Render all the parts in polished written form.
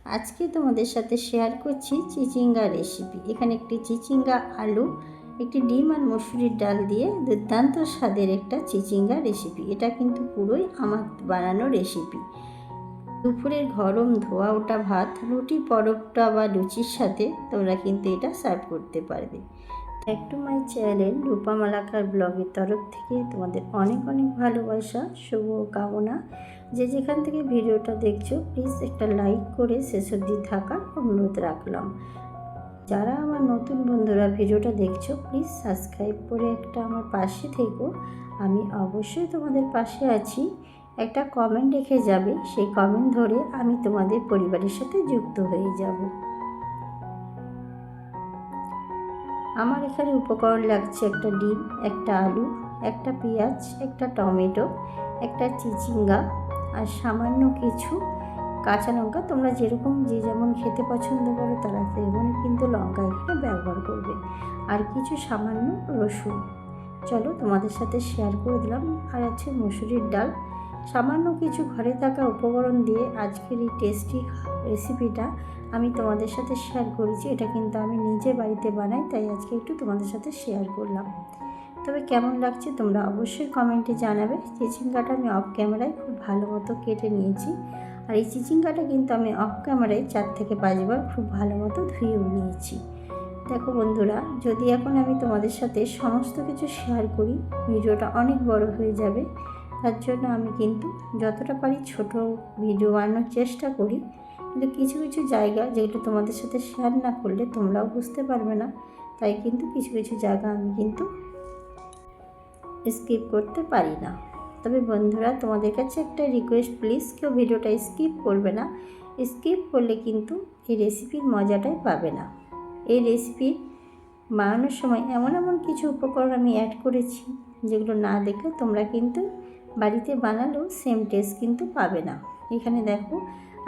আজকে তোমাদের সাথে শেয়ার করছি চিচিঙ্গা রেসিপি। এখানে একটি চিচিঙ্গা, আলু, একটি ডিম আর মসুরির ডাল দিয়ে দুর্দান্ত স্বাদের একটা চিচিঙ্গা রেসিপি। এটা কিন্তু পুরোই আমার বানানো রেসিপি। দুপুরের গরম ধোয়া ওঠা ভাত, রুটি, পরোটা বা লুচির সাথে তোমরা কিন্তু এটা সার্ভ করতে পারবে। ব্যাক টু মাই চ্যানেল রূপা মালাকার ব্লগের তরফ থেকে তোমাদের অনেক অনেক ভালোবাসা, শুভ কামনা। যে যেখান থেকে ভিডিওটা দেখছো প্লিজ একটা লাইক করে শেষ অবধি থাকার অনুরোধ রাখলাম। যারা আমার নতুন বন্ধুরা ভিডিওটা দেখছো প্লিজ সাবস্ক্রাইব করে একটা আমার পাশে থেকো। আমি অবশ্যই তোমাদের পাশে আছি। একটা কমেন্ট রেখে যাবে, সেই কমেন্ট ধরে আমি তোমাদের পরিবারের সাথে যুক্ত হয়ে যাব। আমার এখানে উপকরণ লাগছে একটা ডিম, একটা আলু, একটা পেঁয়াজ, একটা টমেটো, একটা চিচিঙ্গা আর সামান্য কিছু কাঁচা লঙ্কা। তোমরা যেরকম যে যেমন খেতে পছন্দ করো তারা তেমনই কিন্তু লঙ্কা এখানে ব্যবহার করবে, আর কিছু সামান্য রসুন। চলো তোমাদের সাথে শেয়ার করে দিলাম। আর আছে মসুরির ডাল। সামান্য কিছু ঘরে থাকা উপকরণ দিয়ে আজকের এই টেস্টি রেসিপিটা আমি তোমাদের সাথে শেয়ার করেছি। এটা কিন্তু আমি নিজে বাড়িতে বানাই, তাই আজকে একটু তোমাদের সাথে শেয়ার করলাম। তবে কেমন লাগছে তোমরা অবশ্যই কমেন্টে জানাবে। চিচিঙ্গাটা আমি অফ ক্যামেরায় খুব ভালো মতো কেটে নিয়েছি, আর এই চিচিঙ্গাটা কিন্তু আমি অফ ক্যামেরায় 4 থেকে 5 বার খুব ভালো মতো ধুয়েও নিয়েছি। দেখো বন্ধুরা, যদি এখন আমি তোমাদের সাথে সমস্ত কিছু শেয়ার করি ভিডিওটা অনেক বড় হয়ে যাবে। তার জন্য আমি কিন্তু যতটা পারি ছোট ভিডিও বানানোর চেষ্টা করি, কিন্তু কিছু কিছু জায়গা যেগুলো তোমাদের সাথে শেয়ার না করলে তোমরাও বুঝতে পারবে না, তাই কিন্তু কিছু কিছু জায়গা আমি কিন্তু স্কিপ করতে পারি না। তবে বন্ধুরা, তোমাদের কাছে একটা রিকোয়েস্ট, প্লিজ কেউ ভিডিওটা স্কিপ করবে না। স্কিপ করলে কিন্তু এই রেসিপির মজাটাই পাবে না। এই রেসিপি বানানোর সময় এমন এমন কিছু উপকরণ আমি অ্যাড করেছি যেগুলো না দেখলে তোমরা কিন্তু বাড়িতে বানালেও সেম টেস্ট কিন্তু পাবে না। এখানে দেখো,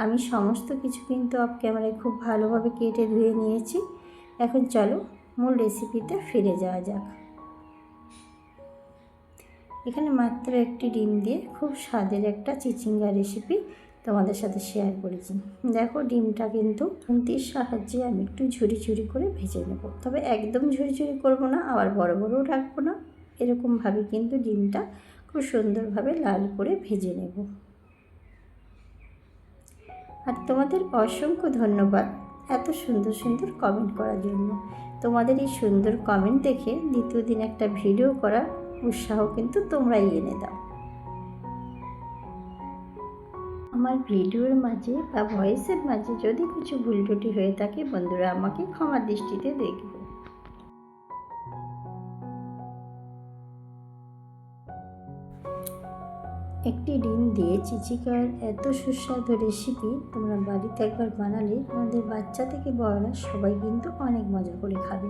আমি সমস্ত কিছু কিন্তু অফ ক্যামেরায় খুব ভালোভাবে কেটে ধুয়ে নিয়েছি। এখন চলো মূল রেসিপিতে ফিরে যাওয়া যাক। এখানে মাত্র একটি ডিম দিয়ে খুব স্বাদের একটা চিচিঙ্গা রেসিপি তোমাদের সাথে শেয়ার করেছি। দেখো, ডিমটা কিন্তু খুন্তির সাহায্যে আমি একটু ঝুরি ঝুরি করে ভেজে নেব। তবে একদম ঝুরি ঝুরি করবো না, আবার বড় বড়ও রাখবো না। এরকমভাবে কিন্তু ডিমটা খুব সুন্দরভাবে লাল করে ভেজে নেব। আর তোমাদের অসংখ্য ধন্যবাদ এত সুন্দর সুন্দর কমেন্ট করার জন্য। তোমাদের এই সুন্দর কমেন্ট দেখে দ্বিতীয় দিন একটা ভিডিও করার উৎসাহ কিন্তু তোমরাই এনে দাও। আমার ভিডিওর মাঝে বা ভয়েসের মাঝে যদি কিছু ভুল ত্রুটি হয়ে থাকে বন্ধুরা আমাকে ক্ষমা দৃষ্টিতে দেখবে। একটি ডিম দিয়ে চিচিঙ্গার এত সুস্বাদু রেসিপি তোমরা বাড়িতে একবার বানালে তোমাদের বাচ্চা থেকে বড়রা সবাই কিন্তু অনেক মজা করে খাবে।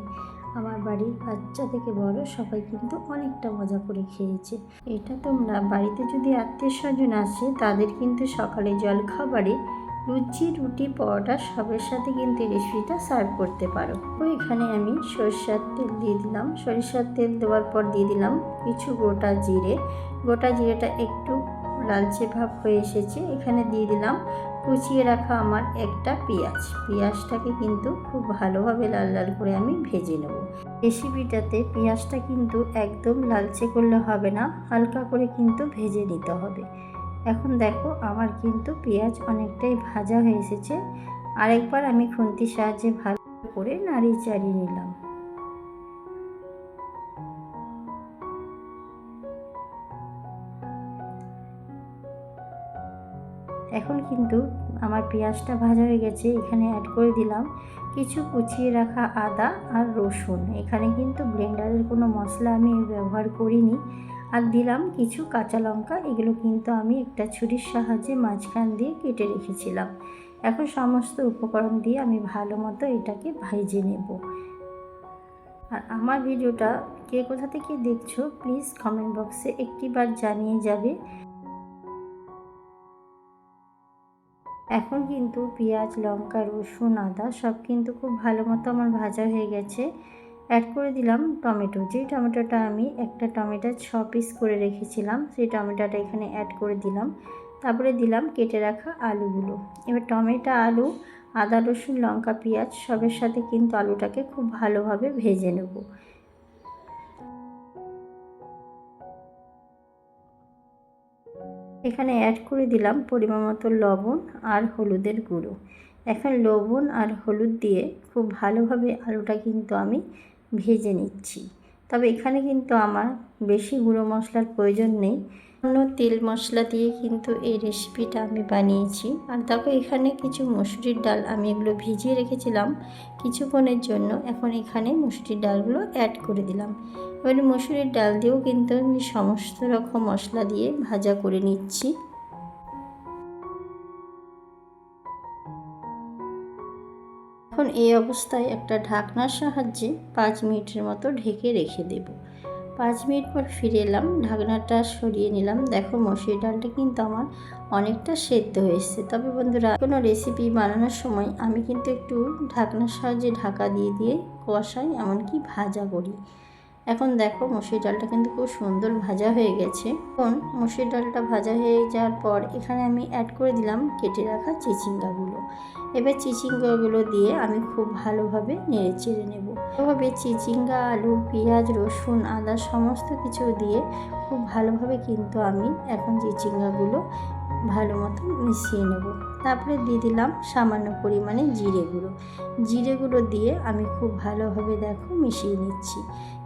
আমার বাড়ির বাচ্চা থেকে বড় সবাই কিন্তু অনেকটা মজা করে খেয়েছে। এটা তোমরা বাড়িতে যদি আত্মীয় স্বজন আসে তাদের কিন্তু সকালে জলখাবারে লুচি, রুটি, পরোটা সবের সাথে কিন্তু এই রেসিপিটা সার্ভ করতে পারো। তো এখানে আমি সরিষার তেল দিয়ে দিলাম। সরিষার তেল দেওয়ার পর দিয়ে দিলাম কিছু গোটা জিরে। গোটা জিরেটা একটু লালচে ভাব হয়ে এসেছে। এখানে দিয়ে দিলাম কুচিয়ে রাখা আমার একটা পেঁয়াজ। পেঁয়াজটাকে কিন্তু খুব ভালোভাবে লাল লাল করে আমি ভেজে নেব। রেসিপিটাতে পেঁয়াজটা কিন্তু একদম লালচে করলে হবে না, হালকা করে কিন্তু ভেজে নিতে হবে। এখন দেখো, আমার কিন্তু পেঁয়াজ অনেকটাই ভাজা হয়ে এসেছে। আরেকবার আমি খুন্তির সাহায্যে ভালো করে নাড়িয়ে চাড়িয়ে নিলাম। এখন কিন্তু আমার পেঁয়াজটা ভাজা হয়ে গেছে। এখানে অ্যাড করে দিলাম কিছু কুচিয়ে রাখা আদা আর রসুন। এখানে কিন্তু ব্লেন্ডারের কোনো মশলা আমি ব্যবহার করিনি। আর দিলাম কিছু কাঁচা লঙ্কা। এগুলো কিন্তু আমি একটা ছুরির সাহায্যে মাঝখান দিয়ে কেটে রেখেছিলাম। এখন সমস্ত উপকরণ দিয়ে আমি ভালো মতো এটাকে ভেজে নেব। আর আমার ভিডিওটা কে কোথা থেকে দেখছো প্লিজ কমেন্ট বক্সে একটিবার জানিয়ে যাবে। এখন কিন্তু পেঁয়াজ, লঙ্কা, রসুন, আদা সব কিন্তু খুব ভালো মতো আমার ভাজা হয়ে গেছে। অ্যাড করে দিলাম টমেটো। যেই টমেটোটা আমি একটা টমেটো 6 পিস করে রেখেছিলাম, সেই টমেটোটা এখানে অ্যাড করে দিলাম। তারপরে দিলাম কেটে রাখা আলুগুলো। এবার টমেটো, আলু আদা রসুন লঙ্কা পেঁয়াজ সবের সাথে কিন্তু আলুটাকে খুব ভালোভাবে ভেজে নেব। এখানে অ্যাড করে দিলাম পরিমাণ মতো লবণ আর হলুদের গুঁড়ো। এখন লবণ আর হলুদ দিয়ে খুব ভালোভাবে আলুটা কিন্তু আমি ভেজে নিচ্ছি। তবে এখানে কিন্তু আমার বেশি গুঁড়ো মশলার প্রয়োজন নেই, অন্য তেল মশলা দিয়ে কিন্তু এই রেসিপিটা আমি বানিয়েছি। আর দেখো এখানে কিছু মসুরির ডাল আমি এগুলো ভিজিয়ে রেখেছিলাম কিছুক্ষণের জন্য, এখন এখানে মসুরির ডালগুলো অ্যাড করে দিলাম। এবারে মসুরির ডাল দিয়েও কিন্তু আমি সমস্ত রকম মশলা দিয়ে ভাজা করে নিচ্ছি। এখন এই অবস্থায় একটা ঢাকনার সাহায্যে 5 মিনিটের মতো ঢেকে রেখে দেব। 5 মিনিট পর ফিরে এলাম, ঢাকনাটা সরিয়ে নিলাম। দেখো মসুরির ডালটা কিন্তু আমার অনেকটা সেদ্ধ হয়েছে। তবে বন্ধুরা, কোনো রেসিপি বানানোর সময় আমি কিন্তু একটু ঢাকনার সাহায্যে ঢাকা দিয়ে দিয়ে কষাই, এমনকি ভাজা করি। এখন দেখো মসুরির ডালটা কিন্তু খুব সুন্দর ভাজা হয়ে গেছে। এখন মসুরির ডালটা ভাজা হয়ে যাওয়ার পর এখানে আমি অ্যাড করে দিলাম কেটে রাখা চিচিঙ্গাগুলো। এবার চিচিঙ্গাগুলো দিয়ে আমি খুব ভালোভাবে নেড়ে চেড়ে নেব। এভাবে চিচিঙ্গা, আলু, পেঁয়াজ, রসুন, আদা সমস্ত কিছু দিয়ে খুব ভালোভাবে কিন্তু আমি এখন চিচিঙ্গাগুলো ভালো মতো মিশিয়ে নেব। তারপরে দিয়ে দিলাম সামান্য পরিমাণে জিরে গুঁড়ো। জিরে গুঁড়ো দিয়ে আমি খুব ভালোভাবে দেখো মিশিয়ে নিচ্ছি।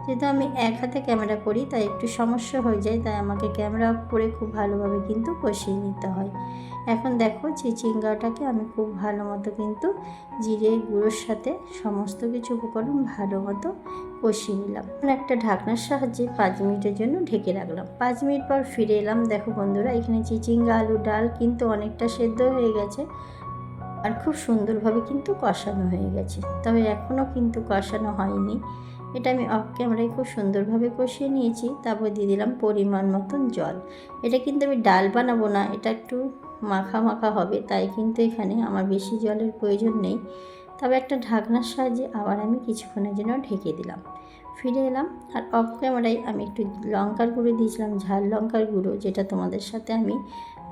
যেহেতু আমি এক হাতে ক্যামেরা করি তাই একটু সমস্যা হয়ে যায়, তাই আমাকে ক্যামেরা অফ করে খুব ভালোভাবে কিন্তু কষিয়ে নিতে হয়। এখন দেখো চিচিঙ্গাটাকে আমি খুব ভালো মতো কিন্তু জিরে গুঁড়োর সাথে সমস্ত কিছু উপকরণ ভালো মতো কষিয়ে নিলাম। একটা ঢাকনার সাহায্যে 5 মিনিটের জন্য ঢেকে রাখলাম। 5 মিনিট পর ফিরে এলাম। দেখো বন্ধুরা, এখানে চিচিঙ্গা, আলু, ডাল কিন্তু অনেকটা সেদ্ধ হয়ে গেছে আর খুব সুন্দরভাবে কিন্তু কষানো হয়ে গেছে। তবে এখনও কিন্তু কষানো হয়নি, এটা আমি অফ ক্যামেরায় খুব সুন্দরভাবে কষিয়ে নিয়েছি। তারপর দিয়ে দিলাম পরিমাণ মতন জল। এটা কিন্তু আমি ডাল বানাবো না, এটা একটু মাখা মাখা হবে, তাই কিন্তু এখানে আমার বেশি জলের প্রয়োজন নেই। তবে একটা ঢাকনার সাহায্যে আবার আমি কিছুক্ষণের জন্য ঢেকে দিলাম। ফিরে এলাম আর অফ ক্যামেরায় আমি একটু লঙ্কার গুঁড়ো দিয়েছিলাম, ঝাল লঙ্কার গুঁড়ো, যেটা তোমাদের সাথে আমি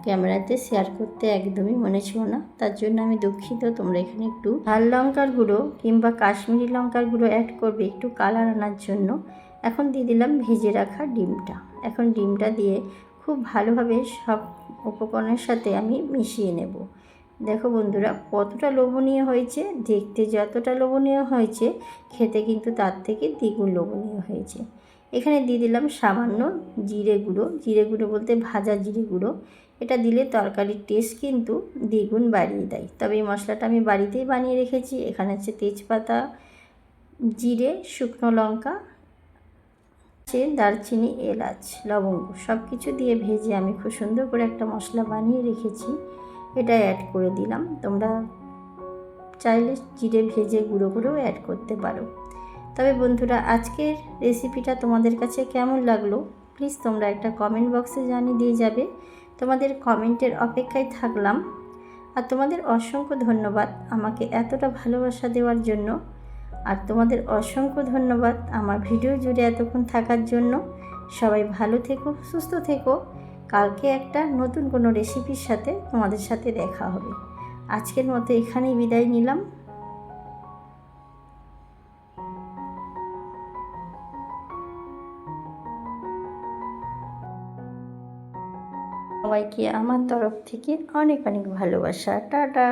ক্যামেরাতে শেয়ার করতে একদমই মনে ছিল না, তার জন্য আমি দুঃখিত। তোমরা এখানে একটু ঝাল লঙ্কার গুঁড়ো কিংবা কাশ্মীরি লঙ্কার গুঁড়ো অ্যাড করবে একটু কালার আনার জন্য। এখন দিয়ে দিলাম ভেজে রাখা ডিমটা। এখন ডিমটা দিয়ে খুব ভালোভাবে সব উপকরণের সাথে আমি মিশিয়ে নেব। দেখো বন্ধুরা, কতটা লোভনীয় হয়েছে, দেখতে যতটা লোভনীয় হয়েছে খেতে কিন্তু তার থেকে দ্বিগুণ লোভনীয় হয়েছে। এখানে দিয়ে দিলাম সামান্য জিরে গুঁড়ো। জিরে গুঁড়ো বলতে ভাজা জিরে গুঁড়ো। এটা দিলে তরকারির টেস্ট কিন্তু দ্বিগুণ বাড়িয়ে দেয়। তবে এই মশলাটা আমি বাড়িতেই বানিয়ে রেখেছি। এখানে হচ্ছে তেজপাতা, জিরে, শুকনো লঙ্কা, দারচিনি, এলাচ, লবঙ্গ সব কিছু দিয়ে ভেজে আমি খুব সুন্দর করে একটা মশলা বানিয়ে রেখেছি, এটা অ্যাড করে দিলাম। তোমরা চাইলে জিরে ভেজে গুঁড়ো করেও অ্যাড করতে পারো। তবে বন্ধুরা, আজকের রেসিপিটা তোমাদের কাছে কেমন লাগলো প্লিজ তোমরা একটা কমেন্ট বক্সে জানিয়ে দিয়ে যাবে। তোমাদের কমেন্টের অপেক্ষায় থাকলাম। আর তোমাদের অসংখ্য ধন্যবাদ আমাকে এতটা ভালোবাসা দেওয়ার জন্য। আর তোমাদের অসংখ্য ধন্যবাদ আমার ভিডিও জুড়ে এতক্ষণ থাকার জন্য। সবাই ভালো থেকো, সুস্থ থেকো। কালকে একটা নতুন কোনো রেসিপির সাথে তোমাদের সাথে দেখা হবে। আজকের মতো এখানেই বিদায় নিলাম। সবাইকে আমার তরফ থেকে অনেক অনেক ভালোবাসা। টাটা।